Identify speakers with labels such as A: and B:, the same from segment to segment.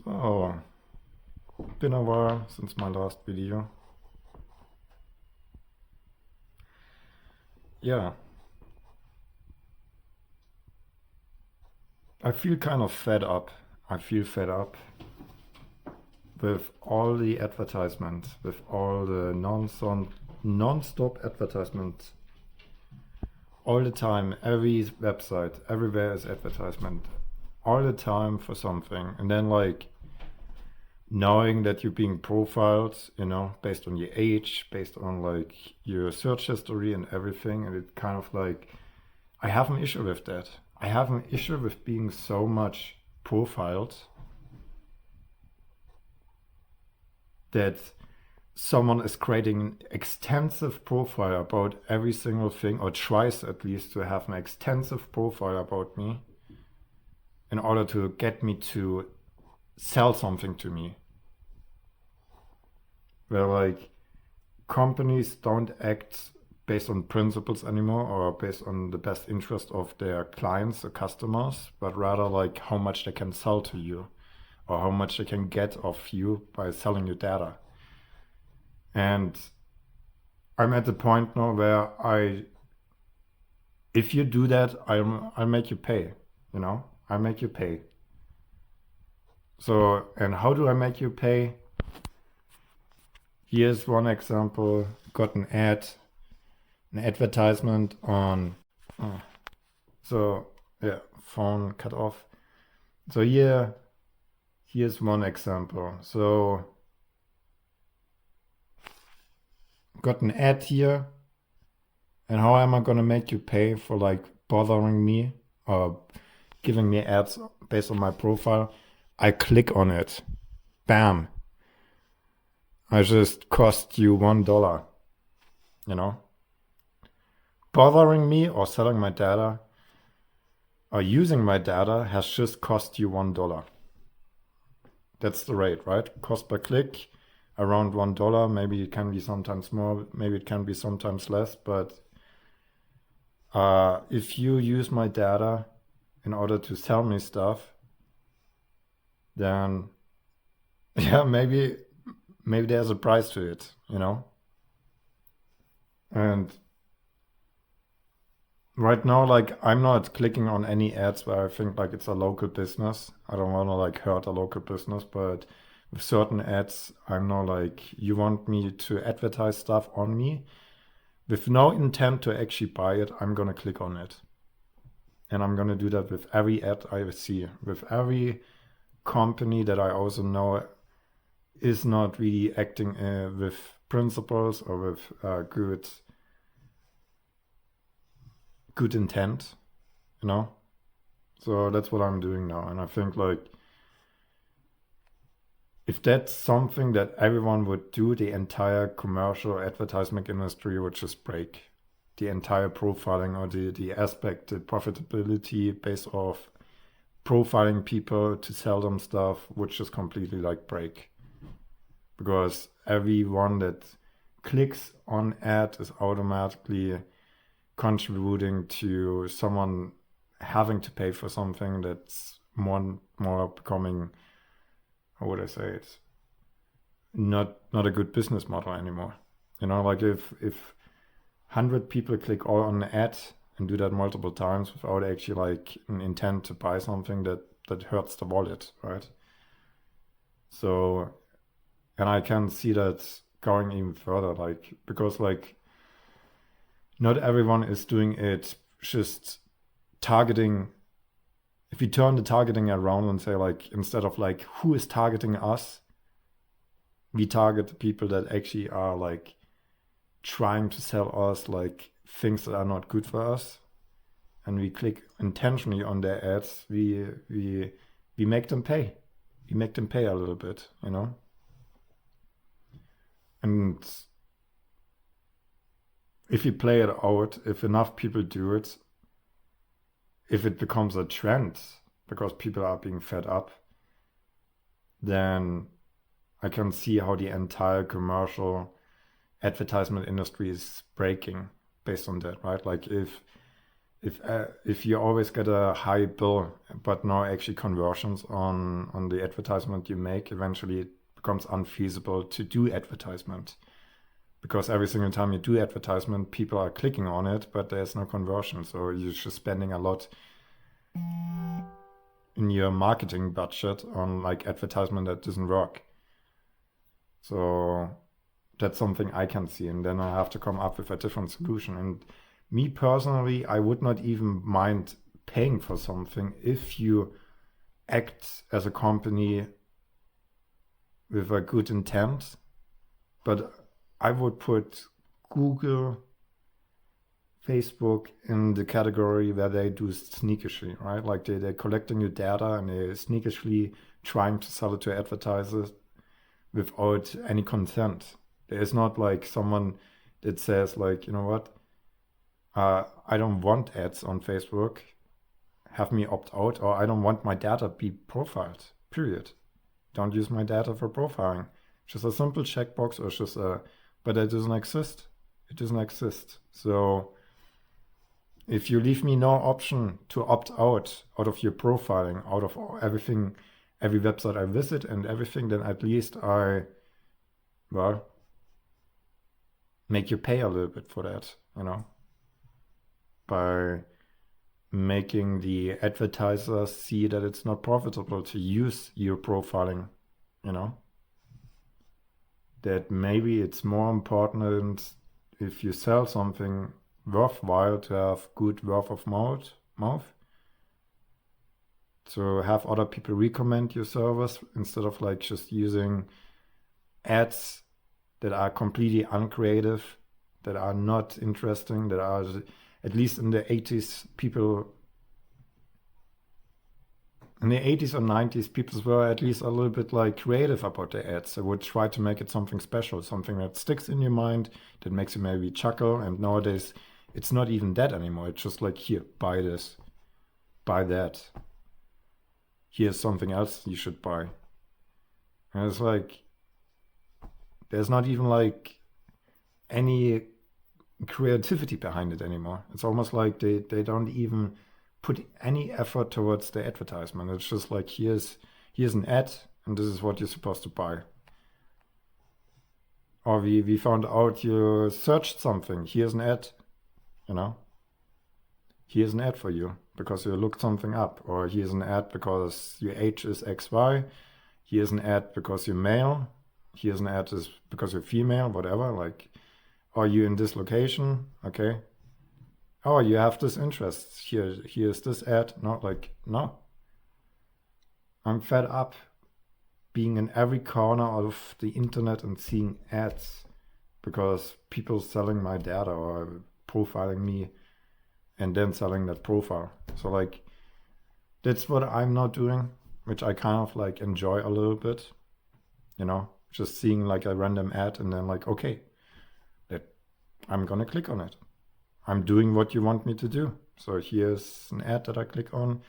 A: So, been a while since my last video. Yeah, I feel kind of fed up. I feel fed up with all the advertisement, with all the non-stop advertisement. All the time, every website, everywhere is advertisement. All the time for something. And then like knowing that you're being profiled, based on your age, based on like your search history and everything, and it kind of like I have an issue with that. I have an issue with being so much profiled that someone is creating an extensive profile about every single thing, or tries at least to have an extensive profile about me in order to get me to sell something to me. Where like companies don't act based on principles anymore or based on the best interest of their clients or customers, but rather like how much they can sell to you or how much they can get of you by selling you data. And I'm at the point now where if you do that, I make you pay, I make you pay. So, and how do I make you pay? Here's one example. Got an advertisement on. So yeah, phone cut off. So here's one example. So got an ad here, and how am I gonna make you pay for like bothering me or giving me ads based on my profile? I click on it. Bam. I just cost you $1, Bothering me or selling my data or using my data has just cost you $1. That's the rate, right? Cost per click around $1. Maybe it can be sometimes more, maybe it can be sometimes less, but if you use my data in order to sell me stuff, then yeah, maybe there's a price to it, And right now, like I'm not clicking on any ads where I think like it's a local business. I don't want to like hurt a local business, but with certain ads, I'm not like, you want me to advertise stuff on me with no intent to actually buy it. I'm gonna click on it, and I'm gonna do that with every ad I see, with every company that I also know is not really acting with principles or with good intent, So that's what I'm doing now, and I think like if that's something that everyone would do, the entire commercial advertisement industry would just break. The entire profiling or the aspect, the profitability based off profiling people to sell them stuff would just completely like break. Because everyone that clicks on ad is automatically contributing to someone having to pay for something that's more becoming, how would I say it, not a good business model anymore. Like if 100 people click all on an ad and do that multiple times without actually like an intent to buy something, that hurts the wallet, right? So, and I can see that going even further, like because like not everyone is doing it just targeting. If we turn the targeting around and say like, instead of like who is targeting us, we target the people that actually are like trying to sell us like things that are not good for us, and we click intentionally on their ads, we make them pay. We make them pay a little bit, And if you play it out, if enough people do it, if it becomes a trend because people are being fed up, then I can see how the entire commercial advertisement industry is breaking based on that, right? Like if if you always get a high bill but no actually conversions on the advertisement you make, eventually it becomes unfeasible to do advertisement, because every single time you do advertisement, people are clicking on it, but there's no conversion. So you're just spending a lot in your marketing budget on like advertisement that doesn't work. So that's something I can see, and then I have to come up with a different solution. And me personally, I would not even mind paying for something if you act as a company with a good intent. But I would put Google, Facebook in the category where they do sneakishly, right? Like they're collecting your data and they're sneakishly trying to sell it to advertisers without any consent. There's not like someone that says like, you know what, I don't want ads on Facebook, have me opt out, or I don't want my data be profiled, period. Don't use my data for profiling. Just a simple checkbox, or just a, but it doesn't exist. It doesn't exist. So if you leave me no option to opt out of your profiling, out of everything, every website I visit and everything, then at least well, make you pay a little bit for that, by making the advertisers see that it's not profitable to use your profiling, that maybe it's more important if you sell something worthwhile to have good word of mouth, to have other people recommend your service instead of like just using ads that are completely uncreative, that are not interesting, that are, at least in the 80s, in the 80s or 90s, people were at least a little bit like creative about their ads. They would try to make it something special, something that sticks in your mind, that makes you maybe chuckle. And nowadays, it's not even that anymore. It's just like, here, buy this, buy that. Here's something else you should buy. And it's like, there's not even like any creativity behind it anymore. It's almost like they don't even put any effort towards the advertisement. It's just like, here's an ad and this is what you're supposed to buy. Or we found out you searched something, here's an ad, here's an ad for you because you looked something up. Or here's an ad because your age is XY, here's an ad because you're male, here's an ad is because you're female, whatever. Like, are you in this location? Okay. Oh, you have this interest. Here's this ad. Not like, no. I'm fed up being in every corner of the internet and seeing ads because people selling my data or profiling me and then selling that profile. So like, that's what I'm not doing, which I kind of like enjoy a little bit, just seeing like a random ad and then like, okay, that I'm gonna click on it. I'm doing what you want me to do. So here's an ad that I click on.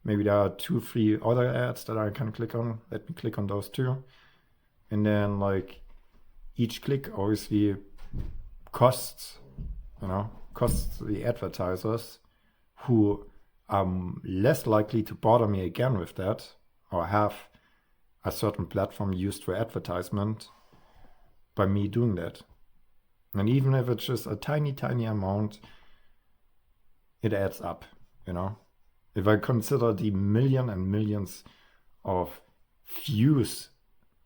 A: Maybe there are 2-3 other ads that I can click on. Let me click on those two. And then like each click obviously costs the advertisers, who are less likely to bother me again with that or have a certain platform used for advertisement by me doing that. And even if it's just a tiny, tiny amount, it adds up, If I consider the million and millions of views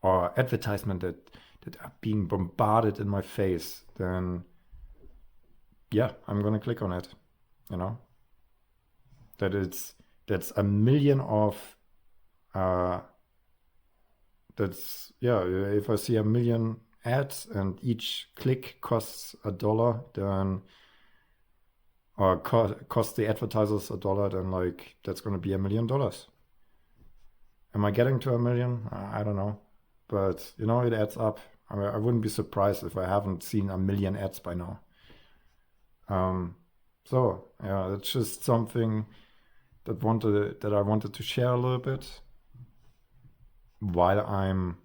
A: or advertisement that are being bombarded in my face, then yeah, I'm gonna click on it, That's a million of if I see a million ads and each click costs $1, then or cost the advertisers $1, then like that's going to be $1 million. Am I getting to 1 million? I don't know, but it adds up. I wouldn't be surprised if I haven't seen 1 million ads by now. So yeah, it's just something that I wanted to share a little bit while I'm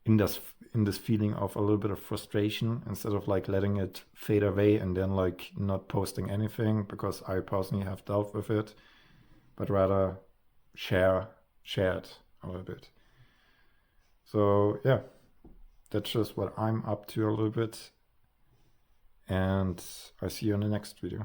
A: in this feeling of a little bit of frustration, instead of like letting it fade away and then like not posting anything because I personally have dealt with it, but rather share it a little bit. So yeah, that's just what I'm up to a little bit, and I see you in the next video.